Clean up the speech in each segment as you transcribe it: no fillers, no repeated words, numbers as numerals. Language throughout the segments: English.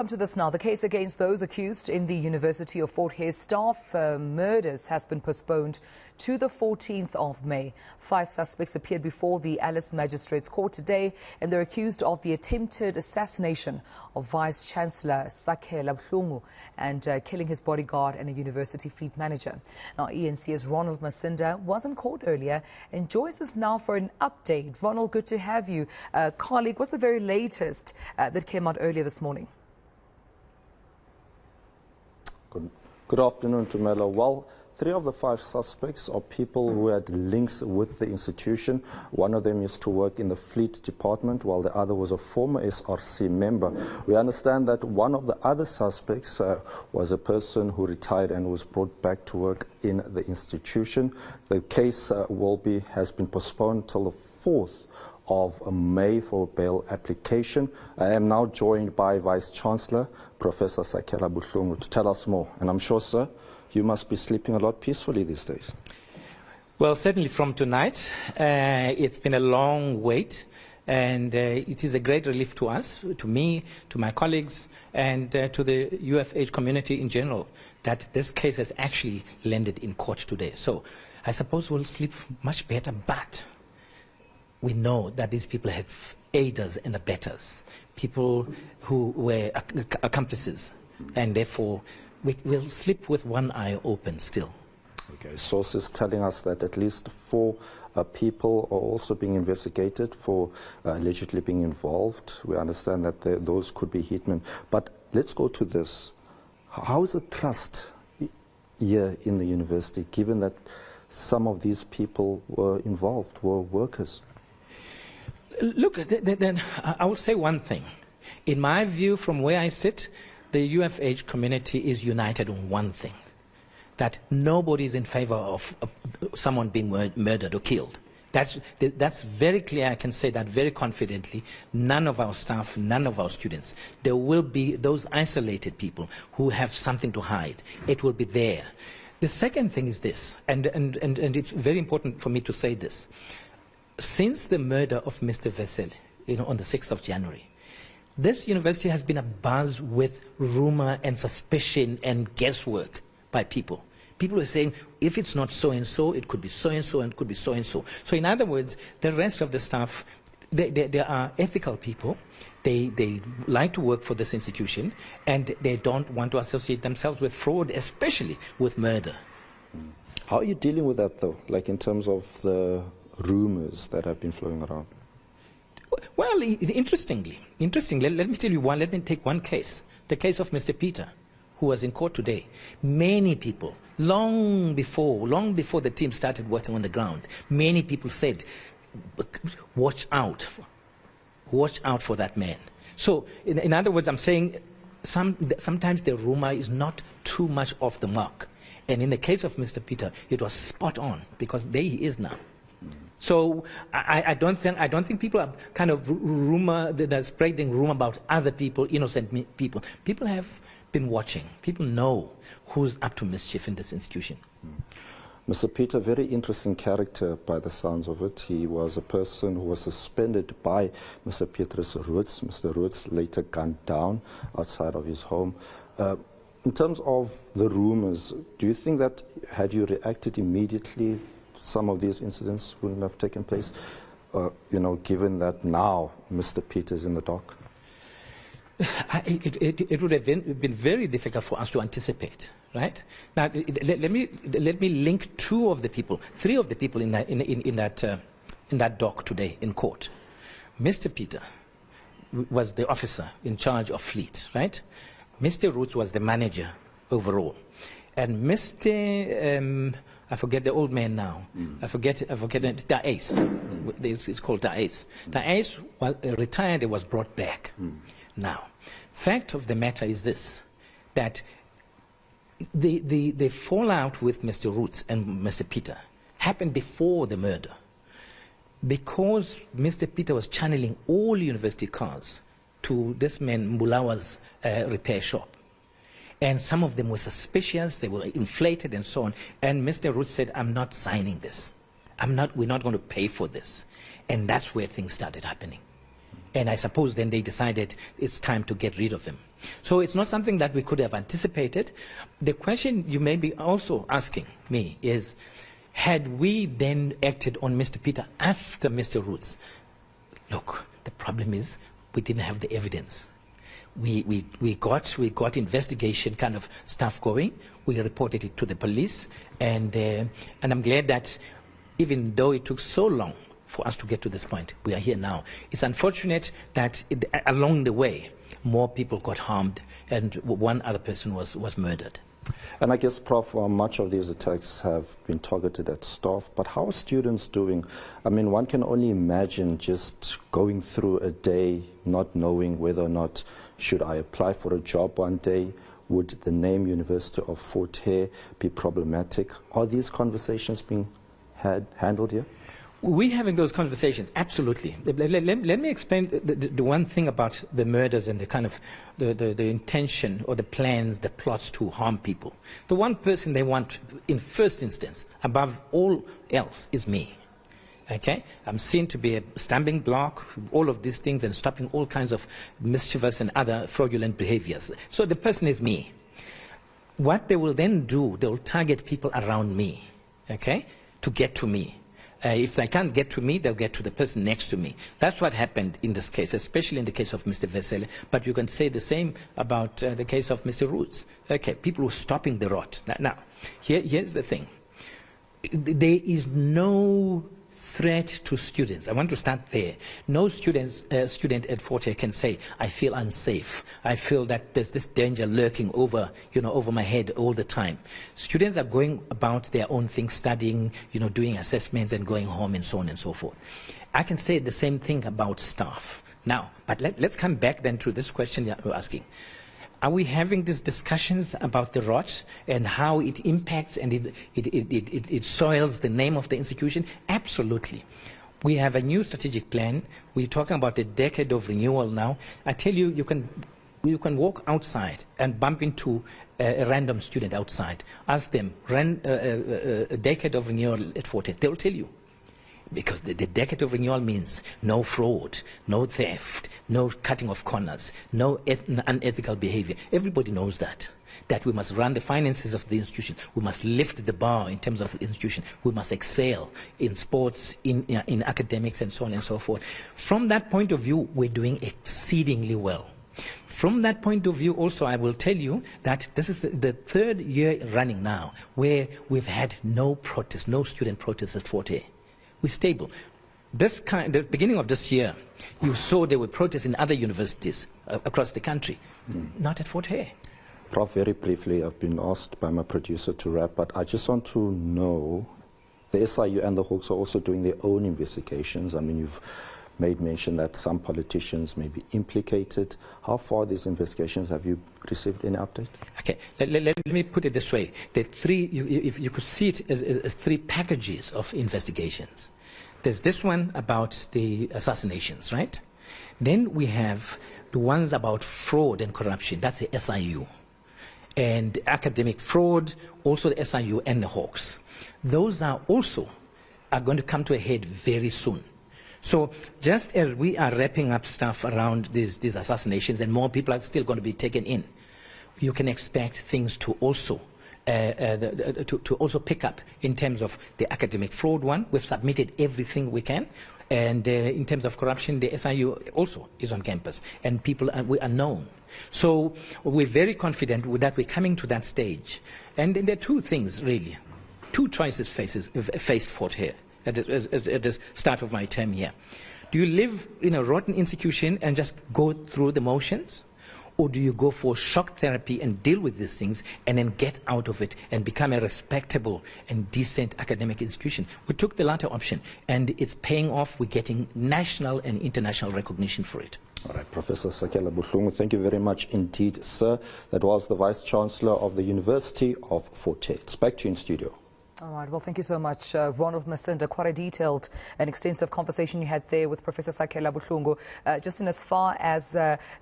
Come to this now. The case against those accused in the University of Fort Hare staff murders has been postponed to the 14th of May. 5 suspects appeared before the Alice Magistrates Court today, and they're accused of the attempted assassination of Vice-Chancellor Sakhela Buhlungu and killing his bodyguard and a university fleet manager. Now, eNCA's Ronald Masinda was in court earlier and joins us now for an update. Ronald, good to have you. Colleague, what's the very latest that came out earlier this morning? Good afternoon, Tumelo. Well, 3 of the 5 suspects are people who had links with the institution. One of them used to work in the fleet department, while the other was a former SRC member. We understand that one of the other suspects was a person who retired and was brought back to work in the institution. The case has been postponed till the 4th of May for bail application. I am now joined by Vice-Chancellor Professor Sakhela Buhlungu to tell us more. And I'm sure, sir, you must be sleeping a lot peacefully these days. Well, certainly from tonight. It's been a long wait, and it is a great relief to us, to me, to my colleagues, and to the UFH community in general, that this case has actually landed in court today. So I suppose we'll sleep much better, but we know that these people had aiders and abettors, people who were accomplices, and therefore we'll sleep with one eye open still. Okay. Sources telling us that at least 4 people are also being investigated for allegedly being involved. We understand that those could be hitmen. But let's go to this. How is the trust here in the university, given that some of these people were involved, were workers? Look, then I will say one thing. In my view, from where I sit, the UFH community is united on one thing, that nobody is in favor of someone being murdered or killed. That's very clear. I can say that very confidently. None of our staff, none of our students. There will be those isolated people who have something to hide. It will be there. The second thing is this, and it's very important for me to say this. Since the murder of Mr. Wessel, on the 6th of January, this university has been abuzz with rumor and suspicion and guesswork by people. People are saying, if it's not so-and-so, it could be so-and-so and it could be so-and-so. So in other words, the rest of the staff, they are ethical people. They like to work for this institution, and they don't want to associate themselves with fraud, especially with murder. How are you dealing with that, though, like in terms of the rumors that have been flowing around? Well, interestingly, let me tell you one. Let me take one case, the case of Mr. Peter, who was in court today. Many people, long before the team started working on the ground, many people said, watch out for that man. So, in other words, I'm saying sometimes the rumor is not too much off the mark. And in the case of Mr. Peter, it was spot on, because there he is now. So I don't think people are kind of spreading rumor about other people, innocent people. People have been watching. People know who's up to mischief in this institution. Mr. Peter, very interesting character by the sounds of it. He was a person who was suspended by Mr. Petrus Roots. Mr. Roots later gunned down outside of his home. In terms of the rumors, do you think that had you reacted immediately, some of these incidents wouldn't have taken place, given that now Mr. Peter is in the dock? It would have been very difficult for us to anticipate, right? Now, let me link 3 of the people in that dock today in court. Mr. Peter was the officer in charge of fleet, right? Mr. Roots was the manager overall, and Mr. I forget the old man now. I forget it. Da'es. It's called Da'es. Da'es was retired and was brought back. Now, fact of the matter is this, that the fallout with Mr. Roots and Mr. Peter happened before the murder, because Mr. Peter was channeling all university cars to this man Mbulawa's repair shop. And some of them were suspicious, they were inflated and so on. And Mr. Roots said, I'm not signing this. We're not going to pay for this. And that's where things started happening. And I suppose then they decided it's time to get rid of him. So it's not something that we could have anticipated. The question you may be also asking me is, had we then acted on Mr. Peter after Mr. Roots? Look, the problem is we didn't have the evidence. We got investigation kind of stuff going. We reported it to the police, and I'm glad that even though it took so long for us to get to this point, we are here now. It's unfortunate that along the way, more people got harmed, and one other person was murdered. And I guess, Prof, much of these attacks have been targeted at staff, but how are students doing? I mean, one can only imagine just going through a day not knowing whether or not should I apply for a job one day. Would the name University of Fort Hare be problematic? Are these conversations being handled here? We're having those conversations, absolutely. Let me explain the one thing about the murders and the kind of the intention or the plans, the plots to harm people. The one person they want in first instance, above all else, is me. Okay? I'm seen to be a stumbling block, all of these things, and stopping all kinds of mischievous and other fraudulent behaviors. So the person is me. What they will then do, they will target people around me, okay, to get to me. If they can't get to me, they'll get to the person next to me. That's what happened in this case, especially in the case of Mr. Vesele. But you can say the same about the case of Mr. Roots. Okay, people who are stopping the rot. Now, here's the thing. There is no threat to students. I want to start there. No student at Fort Hare can say, I feel unsafe. I feel that there's this danger lurking over my head all the time. Students are going about their own thing, studying, doing assessments and going home and so on and so forth. I can say the same thing about staff. Now, but let's come back then to this question you're asking. Are we having these discussions about the rot and how it impacts and it soils the name of the institution? Absolutely. We have a new strategic plan. We're talking about a decade of renewal now. I tell you, you can walk outside and bump into a random student outside. Ask them, a decade of renewal at Fort Hare. They'll tell you. Because the decade of renewal means no fraud, no theft, no cutting of corners, no unethical behavior. Everybody knows that we must run the finances of the institution. We must lift the bar in terms of the institution. We must excel in sports, in academics, and so on and so forth. From that point of view, we're doing exceedingly well. From that point of view also, I will tell you that this is the third year running now where we've had no protest, no student protests at Fort Hare. We're stable. The beginning of this year, you saw there were protests in other universities across the country, not at Fort Hare. Prof, very briefly, I've been asked by my producer to wrap, but I just want to know, the SIU and the Hawks are also doing their own investigations. I mean, you've made mention that some politicians may be implicated. How far these investigations, have you received any update? Okay, let me put it this way. The three, if you could see it as three packages of investigations. There's this one about the assassinations, right? Then we have the ones about fraud and corruption. That's the SIU. And academic fraud, also the SIU and the Hawks. Those are going to come to a head very soon. So just as we are wrapping up stuff around these assassinations and more people are still going to be taken in, you can expect things to also pick up in terms of the academic fraud one. We've submitted everything we can. And in terms of corruption, the SIU also is on campus, and we are known. So we're very confident that we're coming to that stage. And there are two things, really. Two choices faced Fort Hare at the start of my term here. Do you live in a rotten institution and just go through the motions? Or do you go for shock therapy and deal with these things and then get out of it and become a respectable and decent academic institution? We took the latter option, and it's paying off. We're getting national and international recognition for it. All right, Professor Sakhela Buhlungu, thank you very much indeed, sir. That was the Vice-Chancellor of the University of Fort Hare. It's back to you in studio. All right. Well, thank you so much, Ronald Masinda. Quite a detailed and extensive conversation you had there with Professor Sakhela Buhlungu. Just in as far as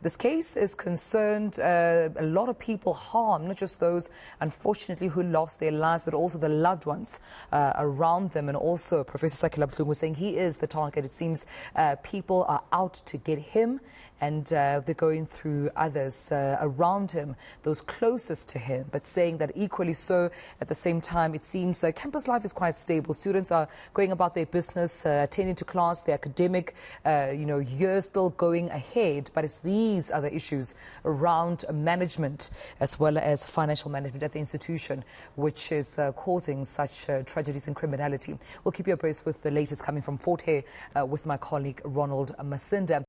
this case is concerned, a lot of people harmed, not just those, unfortunately, who lost their lives, but also the loved ones around them. And also, Professor Sakhela Buhlungu saying he is the target. It seems people are out to get him, and they're going through others around him, those closest to him, but saying that equally so, at the same time, it seems campus life is quite stable. Students are going about their business, attending to class, the academic year still going ahead, but it's these other issues around management as well as financial management at the institution which is causing such tragedies and criminality. We'll keep you abreast with the latest coming from Fort Hare with my colleague Ronald Masinda.